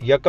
1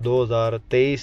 2023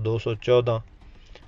214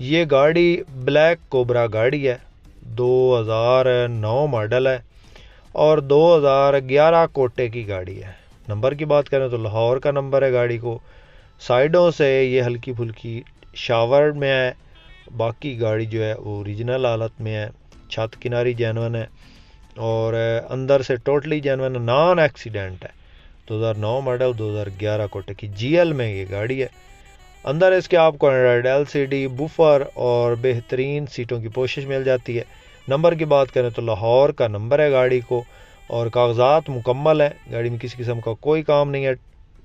یہ گاڑی black cobra گاڑی ہے، 2009 ماڈل ہے اور 2011 کوٹے کی گاڑی ہے۔ نمبر کی بات کریں تو لاہور کا نمبر ہے گاڑی کو، سائڈوں سے یہ ہلکی پھلکی شاور میں ہے، باقی گاڑی جو ہے وہ اوریجنل حالت میں ہے، چھت کناری جینون ہے اور اندر سے ٹوٹلی جینون نان ایکسیڈنٹ ہے۔ 2009 ماڈل 2011 کوٹے کی جی ایل میں یہ گاڑی ہے۔ اندر اس کے آپ کو اینڈرائڈ LCD بوفر اور بہترین سیٹوں کی پوشش مل جاتی ہے۔ نمبر کی بات کریں تو لاہور کا نمبر ہے گاڑی کو اور کاغذات مکمل ہے، گاڑی میں کسی قسم کا کوئی کام نہیں ہے۔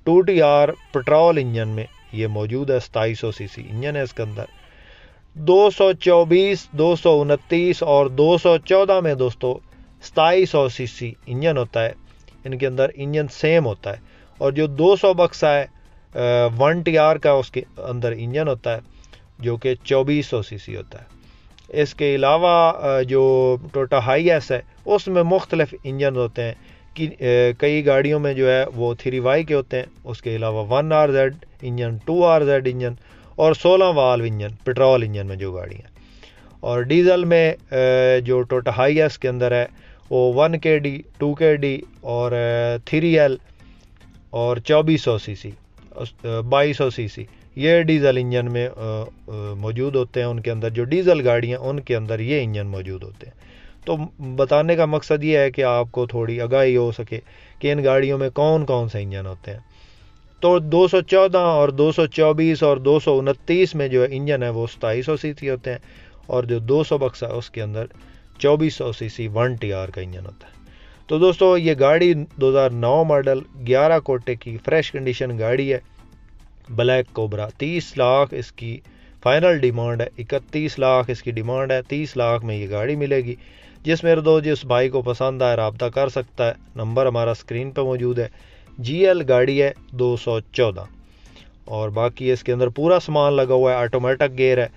2TR پٹرول انجن میں یہ موجود ہے، 2700 cc انجن ہے اس کے اندر۔ 224 229 اور 214 میں دوستو 2700 cc انجن ہوتا ہے، ان کے اندر انجن سیم ہوتا ہے، اور جو 200 بکسا ہے 1TR کا اس کے اندر انجن ہوتا ہے جو کہ 2400 cc ہوتا ہے۔ اس کے علاوہ جو ٹوٹا ہائی ایس ہے اس میں مختلف انجن ہوتے ہیں، کئی گاڑیوں میں جو ہے وہ 3Y کے ہوتے ہیں، اس کے علاوہ 1RZ انجن، 2RZ انجن اور 16 والو انجن پٹرول انجن میں جو گاڑی ہیں۔ اور ڈیزل میں جو ٹوٹا ہائی ایس کے اندر ہے وہ 1KD 2KD اور 3L اور 2400 cc 2200 cc یہ ڈیزل انجن میں موجود ہوتے ہیں، ان کے اندر جو ڈیزل گاڑیاں ان کے اندر یہ انجن موجود ہوتے ہیں۔ تو بتانے کا مقصد یہ ہے کہ آپ کو تھوڑی آگاہی ہو سکے کہ ان گاڑیوں میں کون کون سے انجن ہوتے ہیں۔ تو 214 اور 224 اور 229 میں جو انجن ہے وہ 2700 cc ہوتے ہیں، اور جو 200 بکسا ہے اس کے اندر 2400 cc 1TR کا انجن ہوتا ہے۔ تو دوستو یہ گاڑی 2009 ماڈل 11 کوٹے کی فریش کنڈیشن گاڑی ہے، بلیک کوبرا۔ 30 لاکھ اس کی فائنل ڈیمانڈ ہے، 31 لاکھ اس کی ڈیمانڈ ہے، 30 لاکھ میں یہ گاڑی ملے گی۔ جس میرے دوست جس بھائی کو پسند آئے رابطہ کر سکتا ہے، نمبر ہمارا سکرین پہ موجود ہے۔ GL گاڑی ہے 214 اور باقی اس کے اندر پورا سامان لگا ہوا ہے، آٹومیٹک گیئر ہے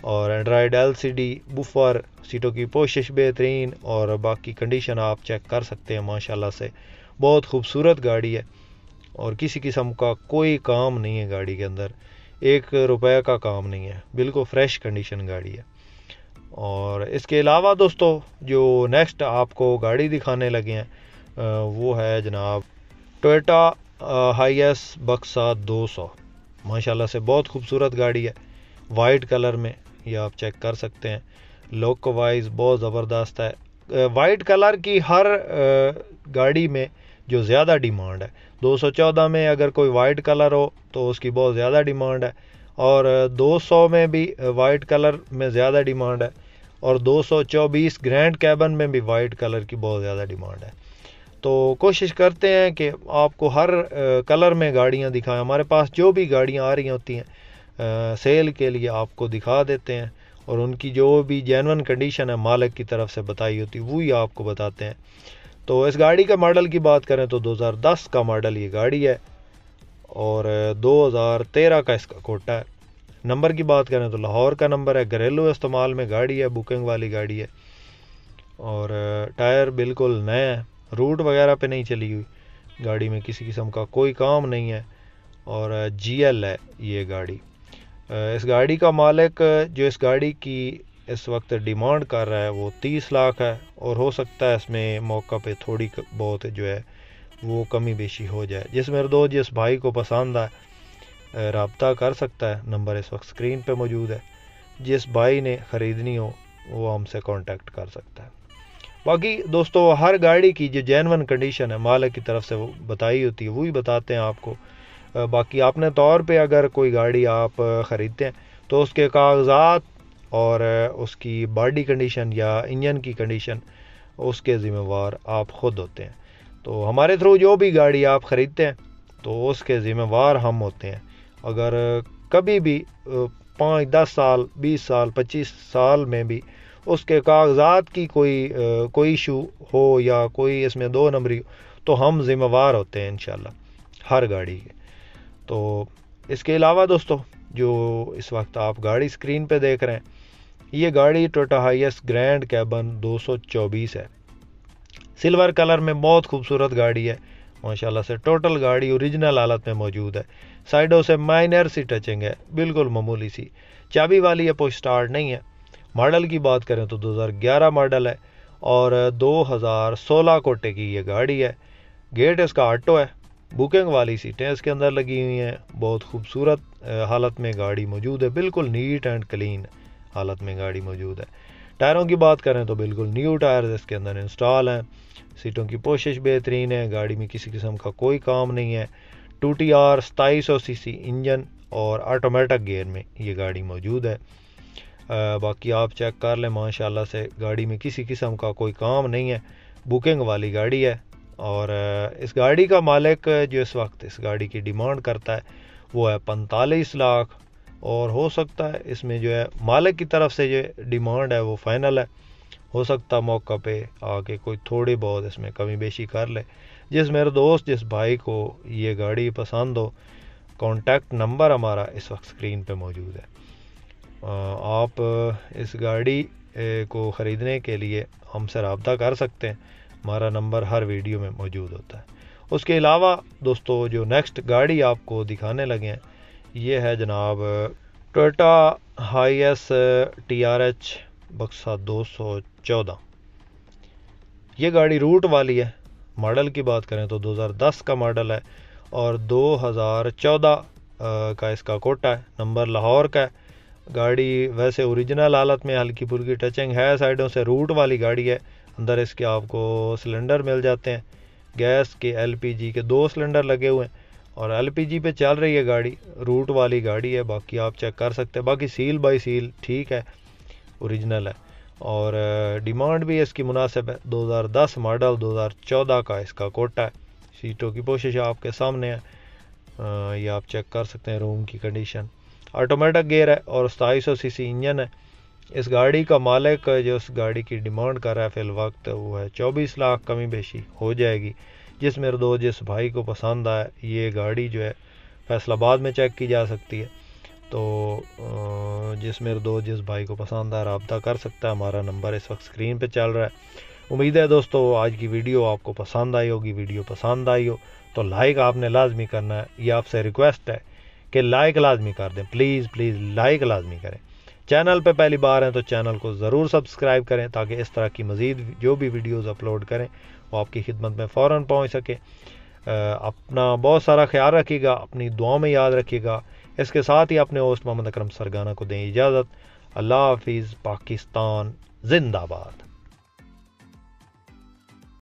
اور اینڈرائڈ LCD بوفر، سیٹوں کی پوشش بہترین، اور باقی کنڈیشن آپ چیک کر سکتے ہیں ماشاءاللہ سے۔ بہت خوبصورت گاڑی ہے اور کسی قسم کا کوئی کام نہیں ہے گاڑی کے اندر، 1 روپے کا کام نہیں ہے، بالکل فریش کنڈیشن گاڑی ہے۔ اور اس کے علاوہ دوستو جو نیکسٹ آپ کو گاڑی دکھانے لگے ہیں وہ ہے جناب ٹویوٹا ہائی ایس بکسا 200۔ ماشاءاللہ سے بہت خوبصورت گاڑی ہے، وائٹ کلر میں، یہ آپ چیک کر سکتے ہیں، لک وائز بہت زبردست ہے۔ وائٹ کلر کی ہر گاڑی میں جو زیادہ ڈیمانڈ ہے، 214 میں اگر کوئی وائٹ کلر ہو تو اس کی بہت زیادہ ڈیمانڈ ہے، اور 200 میں بھی وائٹ کلر میں زیادہ ڈیمانڈ ہے، اور 224 گرینڈ کیبن میں بھی وائٹ کلر کی بہت زیادہ ڈیمانڈ ہے۔ تو کوشش کرتے ہیں کہ آپ کو ہر کلر میں گاڑیاں دکھائیں، ہمارے پاس جو بھی گاڑیاں آ رہی ہوتی ہیں سیل کے لیے آپ کو دکھا دیتے ہیں، اور ان کی جو بھی جینون کنڈیشن ہے مالک کی طرف سے بتائی ہوتی وہی آپ کو بتاتے ہیں۔ تو اس گاڑی کا ماڈل کی بات کریں تو 2010 کا ماڈل یہ گاڑی ہے اور 2013 کا اس کا کوٹا ہے۔ نمبر کی بات کریں تو لاہور کا نمبر ہے، گھریلو استعمال میں گاڑی ہے، بکنگ والی گاڑی ہے، اور ٹائر بالکل نئے ہیں، روٹ وغیرہ پہ نہیں چلی ہوئی، گاڑی میں کسی قسم کا کوئی کام نہیں ہے، اور GL ہے یہ گاڑی۔ اس گاڑی کا مالک جو اس گاڑی کی اس وقت ڈیمانڈ کر رہا ہے وہ 30 لاکھ ہے، اور ہو سکتا ہے اس میں موقع پہ تھوڑی بہت جو ہے وہ کمی بیشی ہو جائے۔ جس میرے دوست جس بھائی کو پسند آئے رابطہ کر سکتا ہے، نمبر اس وقت سکرین پہ موجود ہے، جس بھائی نے خریدنی ہو وہ ہم سے کانٹیکٹ کر سکتا ہے۔ باقی دوستو ہر گاڑی کی جو جینون کنڈیشن ہے مالک کی طرف سے وہ بتائی ہوتی ہے وہی بتاتے ہیں آپ کو۔ باقی اپنے طور پہ اگر کوئی گاڑی آپ خریدتے ہیں تو اس کے کاغذات اور اس کی باڈی کنڈیشن یا انجن کی کنڈیشن اس کے ذمہ وار آپ خود ہوتے ہیں۔ تو ہمارے تھرو جو بھی گاڑی آپ خریدتے ہیں تو اس کے ذمہ وار ہم ہوتے ہیں۔ اگر کبھی بھی 5 10 سال 20 سال 25 سال میں بھی اس کے کاغذات کی کوئی ایشو ہو یا کوئی اس میں 2 نمبری ہو تو ہم ذمہ وار ہوتے ہیں انشاءاللہ ہر گاڑی کے۔ تو اس کے علاوہ دوستو جو اس وقت آپ گاڑی سکرین پہ دیکھ رہے ہیں یہ گاڑی Toyota high S grand cabin 224 ہے، سلور کلر میں، بہت خوبصورت گاڑی ہے ماشاءاللہ سے۔ ٹوٹل گاڑی اوریجنل حالت میں موجود ہے، سائڈوں سے مائنر سی ٹچنگ ہے، بالکل معمولی سی، چابی والی ہے، پش سٹارٹ نہیں ہے۔ ماڈل کی بات کریں تو 2011 ماڈل ہے اور 2016 کوٹے کی یہ گاڑی ہے۔ گیٹ اس کا آٹو ہے، بکنگ والی سیٹیں اس کے اندر لگی ہوئی ہیں، بہت خوبصورت حالت میں گاڑی موجود ہے، بالکل نیٹ اینڈ کلین حالت میں گاڑی موجود ہے۔ ٹائروں کی بات کریں تو بالکل نیو ٹائرز اس کے اندر انسٹال ہیں، سیٹوں کی پوشش بہترین ہے، گاڑی میں کسی قسم کا کوئی کام نہیں ہے۔ 2TR 2700 cc انجن اور آٹومیٹک گیئر میں یہ گاڑی موجود ہے۔ باقی آپ چیک کر لیں، ماشاءاللہ سے گاڑی میں کسی قسم کا کوئی کام نہیں ہے، بکنگ والی گاڑی ہے۔ اور اس گاڑی کا مالک جو اس وقت اس گاڑی کی ڈیمانڈ کرتا ہے وہ ہے 45 لاکھ، اور ہو سکتا ہے اس میں جو ہے مالک کی طرف سے جو ڈیمانڈ ہے وہ فائنل ہے، ہو سکتا ہے موقع پہ آ کے کوئی تھوڑی بہت اس میں کمی بیشی کر لے۔ جس میرے دوست جس بھائی کو یہ گاڑی پسند ہو، کانٹیکٹ نمبر ہمارا اس وقت اسکرین پہ موجود ہے۔ آپ اس گاڑی کو خریدنے کے لیے ہم سے رابطہ کر سکتے ہیں، ہمارا نمبر ہر ویڈیو میں موجود ہوتا ہے۔ اس کے علاوہ دوستو جو نیکسٹ گاڑی آپ کو دکھانے لگے ہیں یہ ہے جناب ٹویوٹا ہائیس TRH بکسا 214۔ یہ گاڑی روٹ والی ہے۔ ماڈل کی بات کریں تو 2010 کا ماڈل ہے اور 2014 کا اس کا کوٹا ہے، نمبر لاہور کا ہے۔ گاڑی ویسے اوریجنل حالت میں ہلکی پھلکی ٹچنگ ہے سائڈوں سے، روٹ والی گاڑی ہے۔ اندر اس کے آپ کو سلنڈر مل جاتے ہیں، گیس کے LPG کے 2 سلنڈر لگے ہوئے ہیں اور LPG پہ چل رہی ہے گاڑی، روٹ والی گاڑی ہے۔ باقی آپ چیک کر سکتے ہیں، باقی سیل بائی سیل ٹھیک ہے، اوریجنل ہے اور ڈیمانڈ بھی اس کی مناسب ہے۔ 2010 ماڈل، 2014 کا اس کا کوٹا ہے۔ سیٹوں کی پوشش آپ کے سامنے ہے، یہ آپ چیک کر سکتے ہیں روم کی کنڈیشن۔ آٹومیٹک گیئر ہے اور 2700 cc انجن ہے۔ اس گاڑی کا مالک جو اس گاڑی کی ڈیمانڈ کر رہا ہے فی الوقت وہ ہے 24 لاکھ، کمی بیشی ہو جائے گی۔ جس میرے دوست جس بھائی کو پسند آئے یہ گاڑی جو ہے فیصل آباد میں چیک کی جا سکتی ہے، تو جس میرے دوست جس بھائی کو پسند آئے رابطہ کر سکتا ہے، ہمارا نمبر اس وقت اسکرین پہ چل رہا ہے۔ امید ہے دوستو آج کی ویڈیو آپ کو پسند آئی ہوگی۔ ویڈیو پسند آئی ہو تو لائک آپ نے لازمی کرنا ہے، یہ آپ سے ریکویسٹ ہے کہ لائک لازمی کر دیں، پلیز لائک لازمی کریں۔ چینل پہ پہلی بار ہیں تو چینل کو ضرور سبسکرائب کریں تاکہ اس طرح کی مزید جو بھی ویڈیوز اپلوڈ کریں وہ آپ کی خدمت میں فوراً پہنچ سکے۔ اپنا بہت سارا خیال رکھیے گا، اپنی دعاؤں میں یاد رکھیے گا۔ اس کے ساتھ ہی اپنے ہوسٹ محمد اکرم سرگانہ کو دیں اجازت۔ اللہ حافظ، پاکستان زندہ باد۔